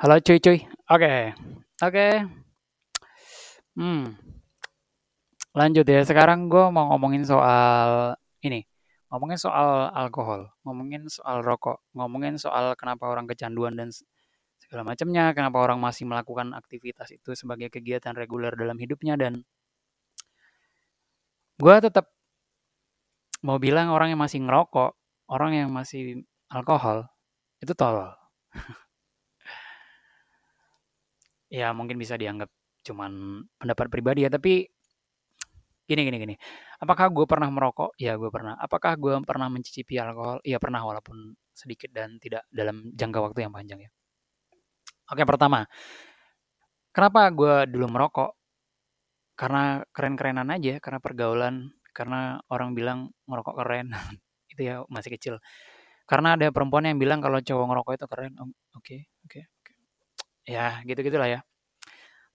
Halo cuy cuy. Oke. Oke. Hmm, lanjut ya. Sekarang gue mau ngomongin soal ini. Ngomongin soal alkohol, ngomongin soal rokok, ngomongin soal kenapa orang kecanduan dan segala macamnya, kenapa orang masih melakukan aktivitas itu sebagai kegiatan reguler dalam hidupnya dan gue tetap mau bilang orang yang masih ngerokok, orang yang masih alkohol itu tolol. Ya mungkin bisa dianggap cuman pendapat pribadi ya, tapi gini gini gini. Apakah gue pernah merokok? Ya gue pernah. Apakah gue pernah mencicipi alkohol? Iya pernah walaupun sedikit dan tidak dalam jangka waktu yang panjang ya. Oke pertama, kenapa gue dulu merokok? Karena keren-kerenan aja, karena pergaulan, karena orang bilang ngerokok keren. Itu ya masih kecil. Karena ada perempuan yang bilang kalau cowok ngerokok itu keren. Oh, oke, oke, oke. Ya gitu-gitulah ya.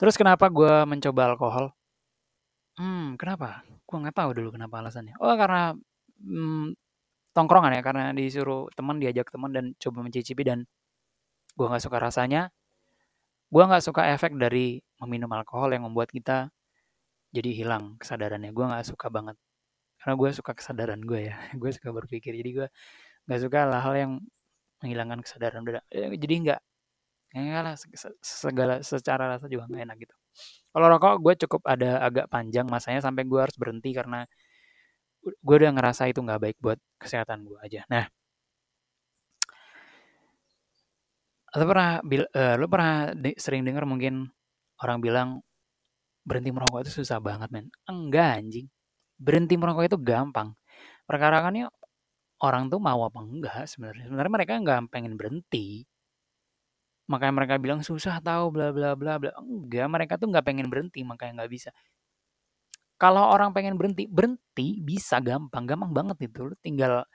Terus kenapa gue mencoba alkohol? Kenapa? Gue nggak tahu dulu kenapa alasannya. Oh karena mm, tongkrongan ya, karena disuruh teman, diajak teman dan coba mencicipi dan gue nggak suka rasanya. Gue nggak suka efek dari meminum alkohol yang membuat kita jadi hilang kesadarannya. Gue nggak suka banget. Karena gue suka kesadaran gue ya. Gue suka berpikir. Jadi gue nggak suka hal-hal yang menghilangkan kesadaran. Jadi nggak, enggak lah, segala secara rasa juga nggak enak gitu. Kalau rokok gue cukup ada agak panjang masanya sampai gue harus berhenti karena gue udah ngerasa itu nggak baik buat kesehatan gue aja. Nah, lu pernah sering dengar mungkin orang bilang berhenti merokok itu susah banget, men. Enggak anjing. Berhenti merokok itu gampang. Perkara kan ya orang tuh mau apa enggak sebenarnya. Sebenarnya mereka enggak pengen berhenti. Makanya mereka bilang susah tahu bla bla bla bla. Enggak, mereka tuh enggak pengen berhenti makanya enggak bisa. Kalau orang pengen berhenti, berhenti bisa gampang, gampang banget itu. Lu tinggal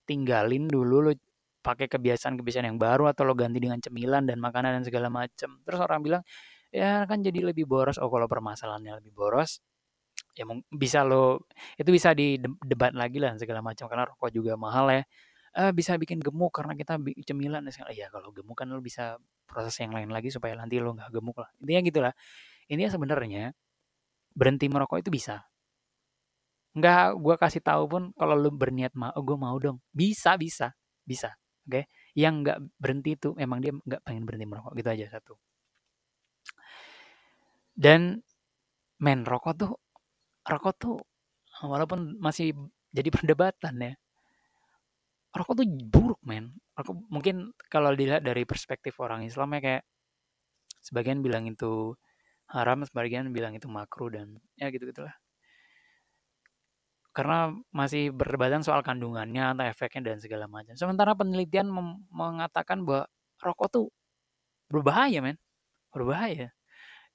tinggalin dulu, lu pakai kebiasaan-kebiasaan yang baru atau lo ganti dengan cemilan dan makanan dan segala macam. Terus orang bilang, ya kan jadi lebih boros. Oh kalau permasalahannya lebih boros, ya bisa lo itu bisa didebat lagi lah segala macam karena rokok juga mahal ya. Bisa bikin gemuk karena kita cemilan dan segala. Ya kalau gemuk kan lo bisa proses yang lain lagi supaya nanti lo nggak gemuk lah. Intinya gitulah. Intinya sebenarnya berhenti merokok itu bisa. Nggak gue kasih tahu pun kalau lu berniat mau, oh, gue mau dong. Bisa, bisa, bisa. Oke. Yang nggak berhenti itu emang dia nggak pengen berhenti merokok gitu aja satu. Dan men rokok tuh walaupun masih jadi perdebatan ya. Rokok tuh buruk men. Rokok mungkin kalau dilihat dari perspektif orang Islam ya kayak sebagian bilang itu haram, sebagian bilang itu makruh dan ya gitu-gitulah. Karena masih perdebatan soal kandungannya atau efeknya dan segala macam. Sementara penelitian mengatakan bahwa rokok tuh berbahaya men, berbahaya.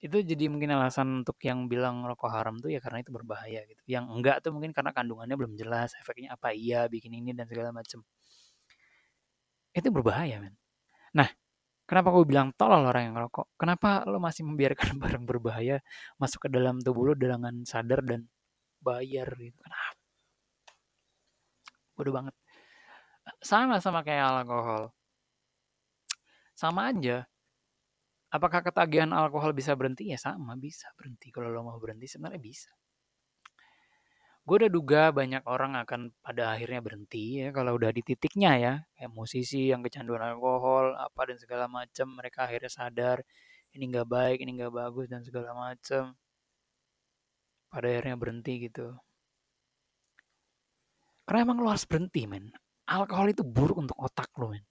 Itu jadi mungkin alasan untuk yang bilang rokok haram tuh ya karena itu berbahaya gitu. Yang enggak tuh mungkin karena kandungannya belum jelas, efeknya apa iya, bikin ini dan segala macam. Itu berbahaya men. Nah, kenapa gue bilang tolol orang yang ngerokok? Kenapa lo masih membiarkan barang berbahaya masuk ke dalam tubuh lo dengan sadar dan bayar gitu? Kenapa? Bodoh banget. Sama kayak alkohol. Sama aja. Apakah ketagihan alkohol bisa berhenti? Ya sama, bisa berhenti. Kalau lo mau berhenti sebenarnya bisa. Gue udah duga banyak orang akan pada akhirnya berhenti ya kalau udah di titiknya ya. Kayak musisi yang kecanduan alkohol, apa dan segala macam. Mereka akhirnya sadar ini nggak baik, ini nggak bagus dan segala macam. Pada akhirnya berhenti gitu. Karena emang lo harus berhenti men. Alkohol itu buruk untuk otak lo men.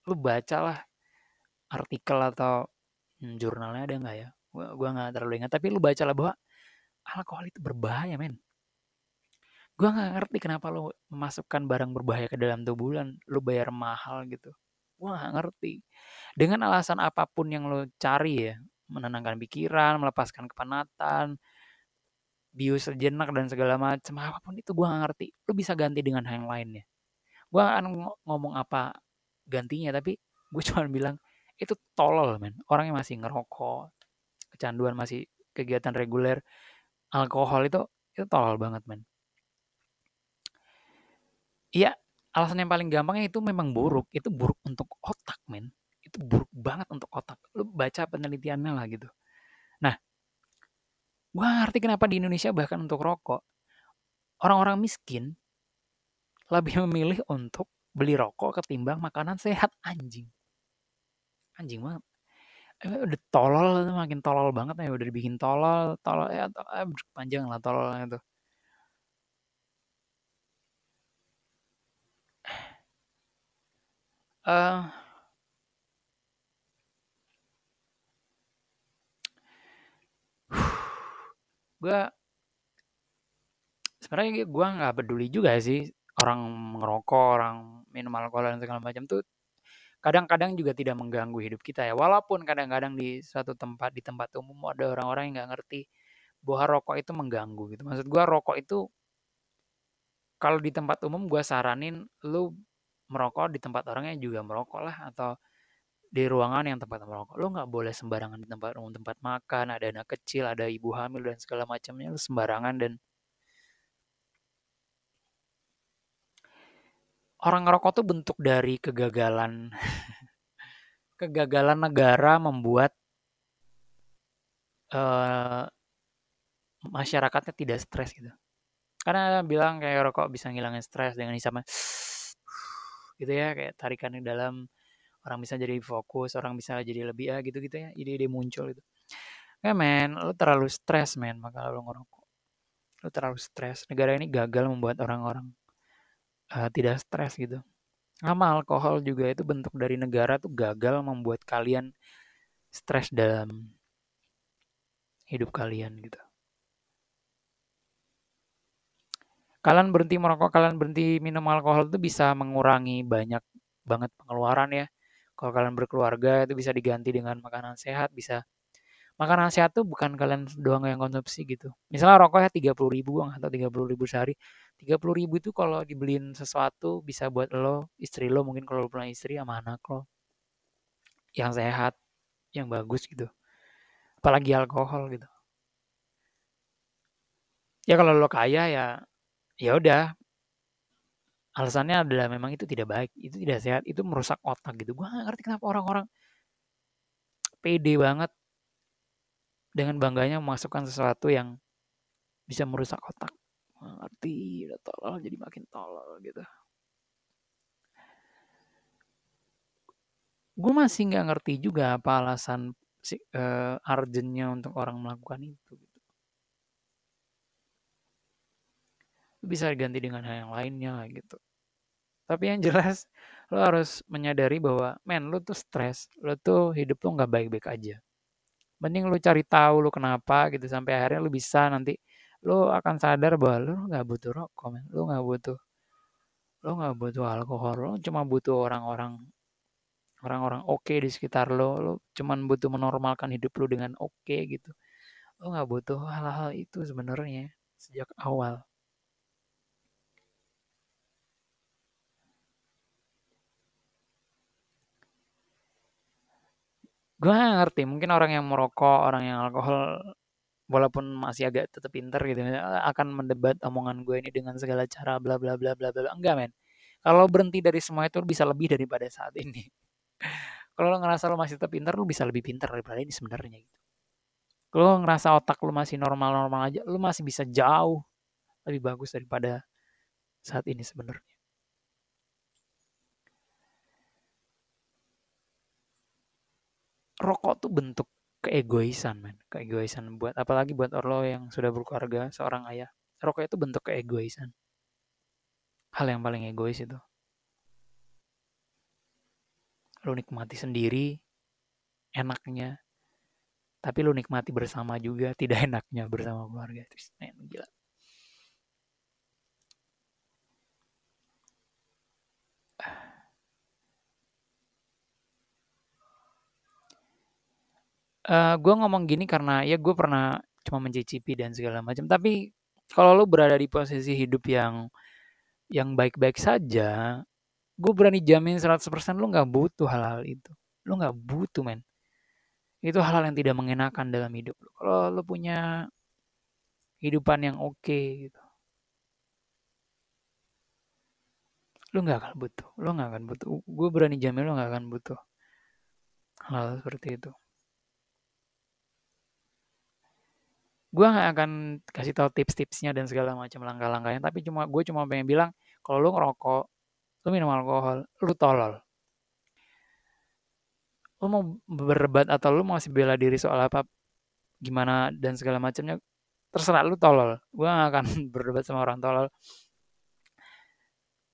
Lo bacalah artikel atau jurnalnya ada nggak ya? Gua nggak terlalu ingat. Tapi lo bacalah bahwa alkohol itu berbahaya men. Gue nggak ngerti kenapa lo memasukkan barang berbahaya ke dalam tubuh lo bayar mahal gitu. Gue nggak ngerti. Dengan alasan apapun yang lo cari ya, menenangkan pikiran, melepaskan kepenatan, bius sejenak dan segala macam, apapun itu gue nggak ngerti. Lo bisa ganti dengan hal yang lainnya. Gue akan ngomong apa gantinya, tapi gue cuma bilang itu tolol men. Orang yang masih ngerokok, kecanduan masih kegiatan reguler, alkohol itu tolol banget men. Iya, alasan yang paling gampangnya itu memang buruk. Itu buruk untuk otak, men. Itu buruk banget untuk otak. Lu baca penelitiannya lah gitu. Nah, gua ngerti kenapa di Indonesia bahkan untuk rokok, orang-orang miskin lebih memilih untuk beli rokok ketimbang makanan sehat, anjing. Anjing banget. Udah tolol itu, makin tolol banget ya, udah dibikin tolol, tolol ya, panjang lah tololnya itu. Eh, gua sebenarnya gua nggak peduli juga sih orang ngerokok, orang minum alkohol dan segala macam tuh kadang-kadang juga tidak mengganggu hidup kita ya. Walaupun kadang-kadang di suatu tempat, di tempat umum ada orang-orang yang nggak ngerti bahwa rokok itu mengganggu gitu. Maksud gua rokok itu kalau di tempat umum gua saranin lu merokok di tempat orang yang juga merokok lah, atau di ruangan yang tempat merokok. Lu nggak boleh sembarangan di tempat umum, tempat makan, ada anak kecil, ada ibu hamil dan segala macamnya, lu sembarangan. Dan orang ngerokok tuh bentuk dari kegagalan kegagalan negara membuat eh, masyarakatnya tidak stres gitu. Karena bilang kayak rokok bisa ngilangin stres dengan hisapnya gitu ya, kayak tarikan di dalam, orang bisa jadi fokus, orang bisa jadi lebih gitu-gitu ya, ide-ide muncul itu. Ya men, lu terlalu stres men, maka lu ngerokok. Lu terlalu stres. Negara ini gagal membuat orang-orang tidak stres gitu. Sama alkohol juga itu bentuk dari negara tuh gagal membuat kalian stres dalam hidup kalian gitu. Kalian berhenti merokok, kalian berhenti minum alkohol itu bisa mengurangi banyak banget pengeluaran ya. Kalau kalian berkeluarga itu bisa diganti dengan makanan sehat, bisa. Makanan sehat tuh bukan kalian doang yang konsumsi gitu. Misalnya rokoknya 30.000 atau 30.000 sehari. 30.000 itu kalau dibeliin sesuatu bisa buat lo, istri lo, mungkin kalau lo punya istri sama anak lo yang sehat, yang bagus gitu. Apalagi alkohol gitu. Ya kalau lo kaya ya ya udah, alasannya adalah memang itu tidak baik, itu tidak sehat, itu merusak otak gitu. Gua gak ngerti kenapa orang-orang pede banget dengan bangganya memasukkan sesuatu yang bisa merusak otak. Gak ngerti, udah tolol jadi makin tolol gitu. Gue masih nggak ngerti juga apa alasan si, urgent-nya untuk orang melakukan itu. Gitu. Bisa diganti dengan hal yang lainnya gitu. Tapi yang jelas lo harus menyadari bahwa men lo tuh stres, lo tuh hidup lo nggak baik-baik aja. Mending lo cari tahu lo kenapa gitu sampai akhirnya lo bisa nanti lo akan sadar bahwa lo nggak butuh rokok, men. Lo nggak butuh alkohol, lo cuma butuh orang-orang oke di sekitar lo. Lo cuma butuh menormalkan hidup lo dengan oke gitu. Lo nggak butuh hal-hal itu sebenarnya sejak awal. Gue nggak ngerti, mungkin orang yang merokok, orang yang alkohol, walaupun masih agak tetap pinter gitu, akan mendebat omongan gue ini dengan segala cara, bla bla bla bla bla. Enggak men. Kalau berhenti dari semua itu bisa lebih daripada saat ini. Kalau lo ngerasa lo masih tetap pinter, lo bisa lebih pinter daripada ini sebenarnya gitu. Kalau lo ngerasa otak lo masih normal-normal aja, lo masih bisa jauh lebih bagus daripada saat ini sebenarnya. Rokok tuh bentuk keegoisan, men. Keegoisan buat apalagi buat lo yang sudah berkeluarga, seorang ayah. Rokok itu bentuk keegoisan. Hal yang paling egois itu. Lo nikmati sendiri, enaknya. Tapi lo nikmati bersama juga, tidak enaknya bersama keluarga. Terus, men, gila. Gue ngomong gini karena ya gue pernah cuma mencicipi dan segala macam. Tapi kalau lo berada di posisi hidup yang baik-baik saja, gue berani jamin 100% lo nggak butuh hal-hal itu. Lo nggak butuh, men. Itu hal-hal yang tidak mengenakan dalam hidup lo. Kalau lo punya kehidupan yang oke gitu, lo nggak akan butuh. Lo nggak akan butuh. Gue berani jamin lo nggak akan butuh hal seperti itu. Gue nggak akan kasih tahu tips-tipsnya dan segala macam langkah-langkahnya, tapi gue cuma pengen bilang, kalau lu ngerokok, lu minum alkohol, lu tolol. Lu mau berdebat atau lu masih bela diri soal apa, gimana dan segala macamnya, terserah lu tolol. Gue gak akan berdebat sama orang tolol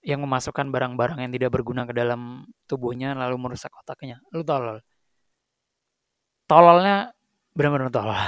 yang memasukkan barang-barang yang tidak berguna ke dalam tubuhnya lalu merusak otaknya. Lu tolol. Tololnya benar-benar tolol.